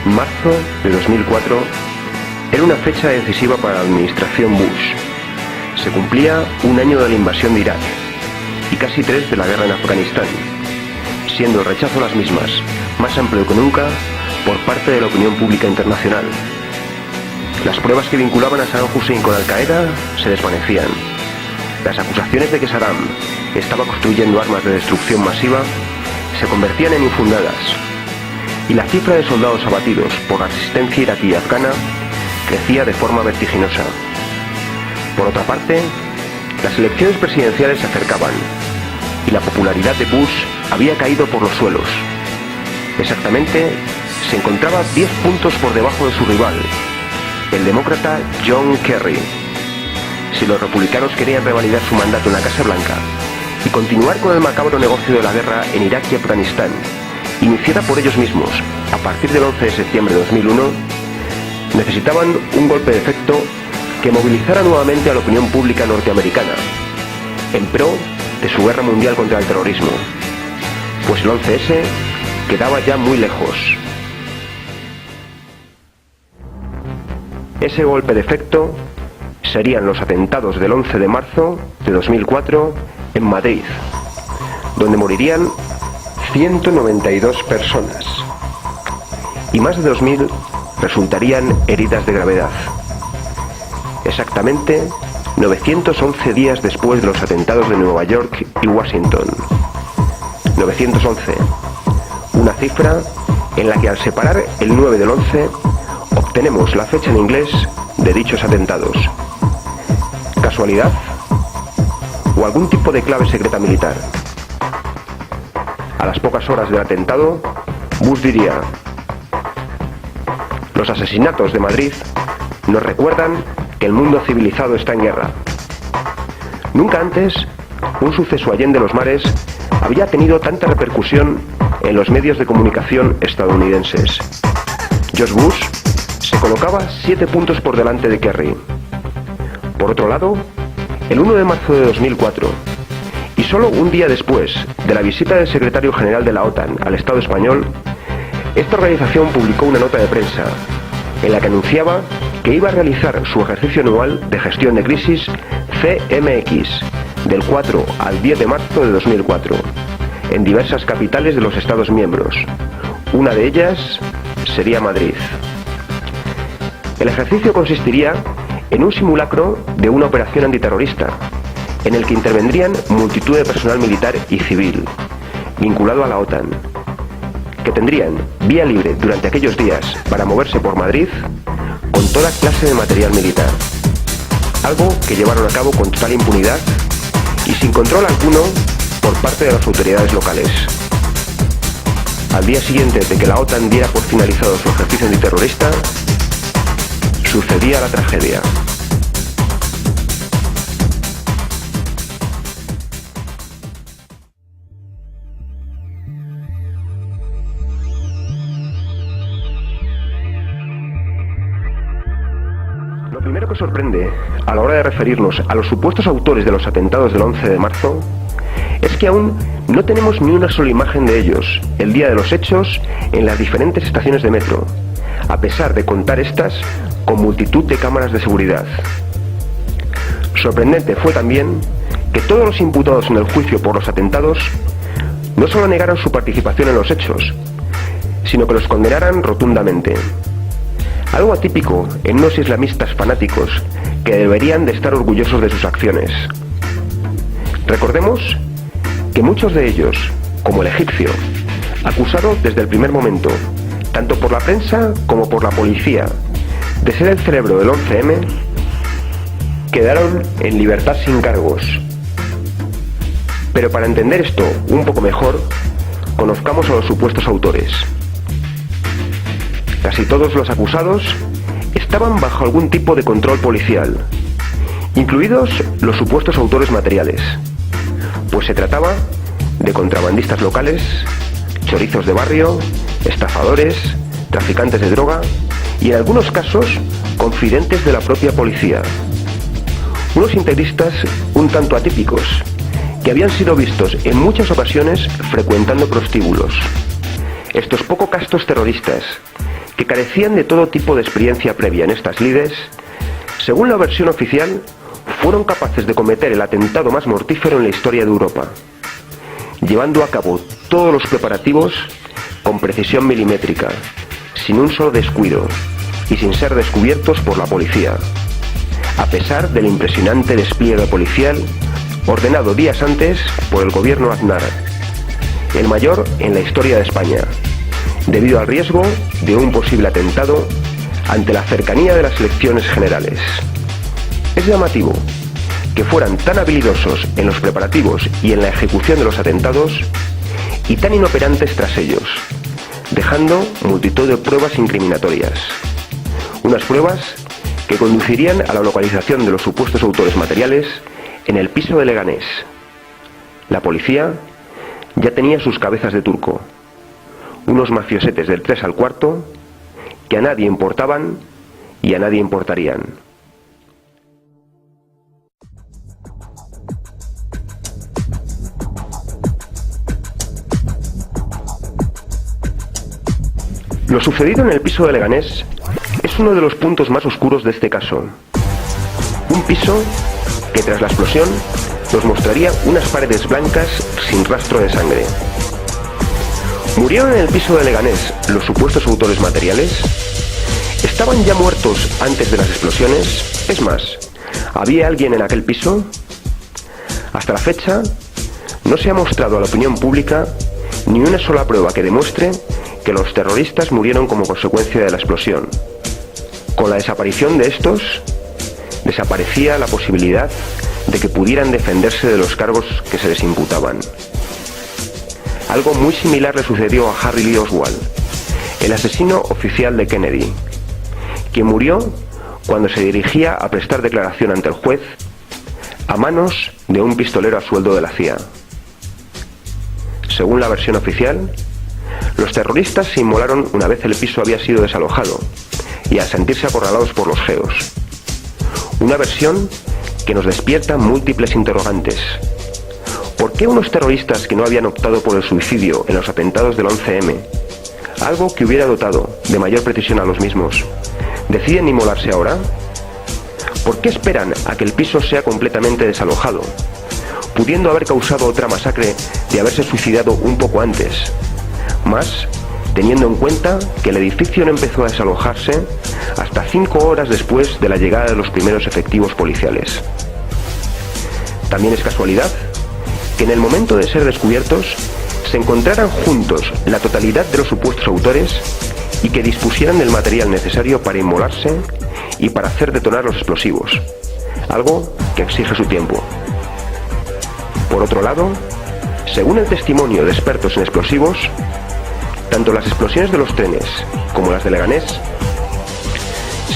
Marzo de 2004 era una fecha decisiva para la administración Bush. Se cumplía un año de la invasión de Irak y casi 3 de la guerra en Afganistán, siendo el rechazo a las mismas más amplio que nunca por parte de la opinión pública internacional. Las pruebas que vinculaban a Saddam Hussein con Al-Qaeda se desvanecían. Las acusaciones de que Saddam estaba construyendo armas de destrucción masiva se convertían en infundadas, y la cifra de soldados abatidos por la resistencia iraquí y afgana crecía de forma vertiginosa. Por otra parte, las elecciones presidenciales se acercaban y la popularidad de Bush había caído por los suelos. Exactamente, se encontraba 10 puntos por debajo de su rival, el demócrata John Kerry. Si los republicanos querían revalidar su mandato en la Casa Blanca y continuar con el macabro negocio de la guerra en Irak y Afganistán, iniciada por ellos mismos a partir del 11 de septiembre de 2001, necesitaban un golpe de efecto que movilizara nuevamente a la opinión pública norteamericana en pro de su guerra mundial contra el terrorismo, pues el 11S quedaba ya muy lejos. Ese golpe de efecto serían los atentados del 11 de marzo de 2004 en Madrid, donde morirían 192 personas y más de 2.000 resultarían heridas de gravedad. Exactamente 911 días después de los atentados de Nueva York y Washington. 911, una cifra en la que al separar el 9 del 11 obtenemos la fecha en inglés de dichos atentados. ¿Casualidad? ¿O algún tipo de clave secreta militar? A las pocas horas del atentado, Bush diría: los asesinatos de Madrid nos recuerdan que el mundo civilizado está en guerra. Nunca antes un suceso allende los mares había tenido tanta repercusión en los medios de comunicación estadounidenses. George Bush se colocaba 7 puntos por delante de Kerry. Por otro lado, el 1 de marzo de 2004, y solo un día después de la visita del secretario general de la OTAN al Estado español, esta organización publicó una nota de prensa en la que anunciaba que iba a realizar su ejercicio anual de gestión de crisis CMX del 4 al 10 de marzo de 2004 en diversas capitales de los Estados miembros. Una de ellas sería Madrid. El ejercicio consistiría en un simulacro de una operación antiterrorista en el que intervendrían multitud de personal militar y civil vinculado a la OTAN, que tendrían vía libre durante aquellos días para moverse por Madrid con toda clase de material militar, algo que llevaron a cabo con total impunidad y sin control alguno por parte de las autoridades locales. Al día siguiente de que la OTAN diera por finalizado su ejercicio antiterrorista, sucedía la tragedia. Lo primero que sorprende a la hora de referirnos a los supuestos autores de los atentados del 11 de marzo es que aún no tenemos ni una sola imagen de ellos el día de los hechos en las diferentes estaciones de metro, a pesar de contar estas con multitud de cámaras de seguridad. Sorprendente fue también que todos los imputados en el juicio por los atentados no solo negaran su participación en los hechos, sino que los condenaran rotundamente. Algo atípico en unos islamistas fanáticos que deberían de estar orgullosos de sus acciones. Recordemos que muchos de ellos, como el egipcio, acusado desde el primer momento, tanto por la prensa como por la policía, de ser el cerebro del 11M, quedaron en libertad sin cargos. Pero para entender esto un poco mejor, conozcamos a los supuestos autores. Casi todos los acusados estaban bajo algún tipo de control policial, incluidos los supuestos autores materiales, pues se trataba de contrabandistas locales, chorizos de barrio, estafadores, traficantes de droga y en algunos casos confidentes de la propia policía. Unos integristas un tanto atípicos, que habían sido vistos en muchas ocasiones frecuentando prostíbulos. Estos poco castos terroristas, que carecían de todo tipo de experiencia previa en estas lides, según la versión oficial, fueron capaces de cometer el atentado más mortífero en la historia de Europa, llevando a cabo todos los preparativos con precisión milimétrica, sin un solo descuido y sin ser descubiertos por la policía, a pesar del impresionante despliegue policial ordenado días antes por el gobierno Aznar, el mayor en la historia de España, debido al riesgo de un posible atentado ante la cercanía de las elecciones generales. Es llamativo que fueran tan habilidosos en los preparativos y en la ejecución de los atentados y tan inoperantes tras ellos, dejando multitud de pruebas incriminatorias. Unas pruebas que conducirían a la localización de los supuestos autores materiales en el piso de Leganés. La policía ya tenía sus cabezas de turco, unos mafiosetes del 3 al cuarto que a nadie importaban y a nadie importarían. Lo sucedido en el piso de Leganés es uno de los puntos más oscuros de este caso. Un piso que tras la explosión nos mostraría unas paredes blancas sin rastro de sangre. ¿Murieron en el piso de Leganés los supuestos autores materiales? ¿Estaban ya muertos antes de las explosiones? Es más, ¿había alguien en aquel piso? Hasta la fecha, no se ha mostrado a la opinión pública ni una sola prueba que demuestre que los terroristas murieron como consecuencia de la explosión. Con la desaparición de estos, desaparecía la posibilidad de que pudieran defenderse de los cargos que se les imputaban. Algo muy similar le sucedió a Harry Lee Oswald, el asesino oficial de Kennedy, quien murió cuando se dirigía a prestar declaración ante el juez a manos de un pistolero a sueldo de la CIA. Según la versión oficial, los terroristas se inmolaron una vez el piso había sido desalojado y al sentirse acorralados por los geos. Una versión que nos despierta múltiples interrogantes. ¿Por qué unos terroristas que no habían optado por el suicidio en los atentados del 11M, algo que hubiera dotado de mayor precisión a los mismos, deciden inmolarse ahora? ¿Por qué esperan a que el piso sea completamente desalojado, pudiendo haber causado otra masacre de haberse suicidado un poco antes? Más, teniendo en cuenta que el edificio no empezó a desalojarse hasta 5 horas después de la llegada de los primeros efectivos policiales. También es casualidad que en el momento de ser descubiertos se encontraran juntos la totalidad de los supuestos autores y que dispusieran del material necesario para inmolarse y para hacer detonar los explosivos, algo que exige su tiempo. Por otro lado, según el testimonio de expertos en explosivos, tanto las explosiones de los trenes como las de Leganés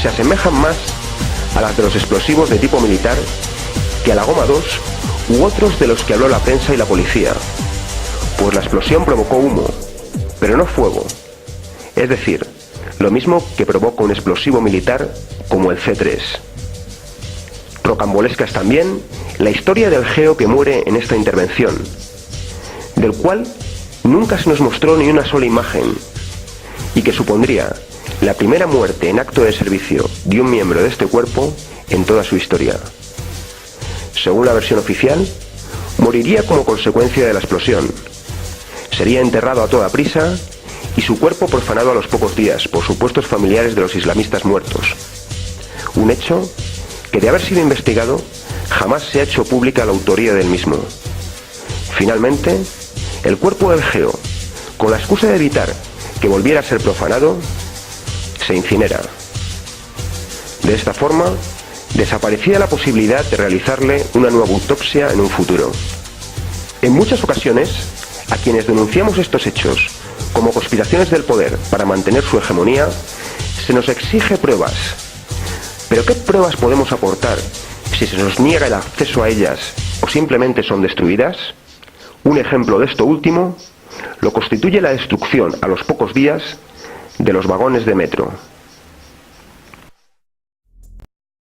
se asemejan más a las de los explosivos de tipo militar que a la goma 2 u otros de los que habló la prensa y la policía, pues la explosión provocó humo, pero no fuego, es decir, lo mismo que provoca un explosivo militar como el C3. Rocambolesca es también la historia del geo que muere en esta intervención, del cual nunca se nos mostró ni una sola imagen, y que supondría la primera muerte en acto de servicio de un miembro de este cuerpo en toda su historia. Según la versión oficial, moriría como consecuencia de la explosión. Sería enterrado a toda prisa y su cuerpo profanado a los pocos días por supuestos familiares de los islamistas muertos. Un hecho que, de haber sido investigado, jamás se ha hecho pública la autoría del mismo. Finalmente, el cuerpo del geo, con la excusa de evitar que volviera a ser profanado, se incinera. De esta forma, desaparecía la posibilidad de realizarle una nueva autopsia en un futuro. En muchas ocasiones, a quienes denunciamos estos hechos como conspiraciones del poder para mantener su hegemonía, se nos exige pruebas. ¿Pero qué pruebas podemos aportar si se nos niega el acceso a ellas o simplemente son destruidas? Un ejemplo de esto último lo constituye la destrucción a los pocos días de los vagones de metro.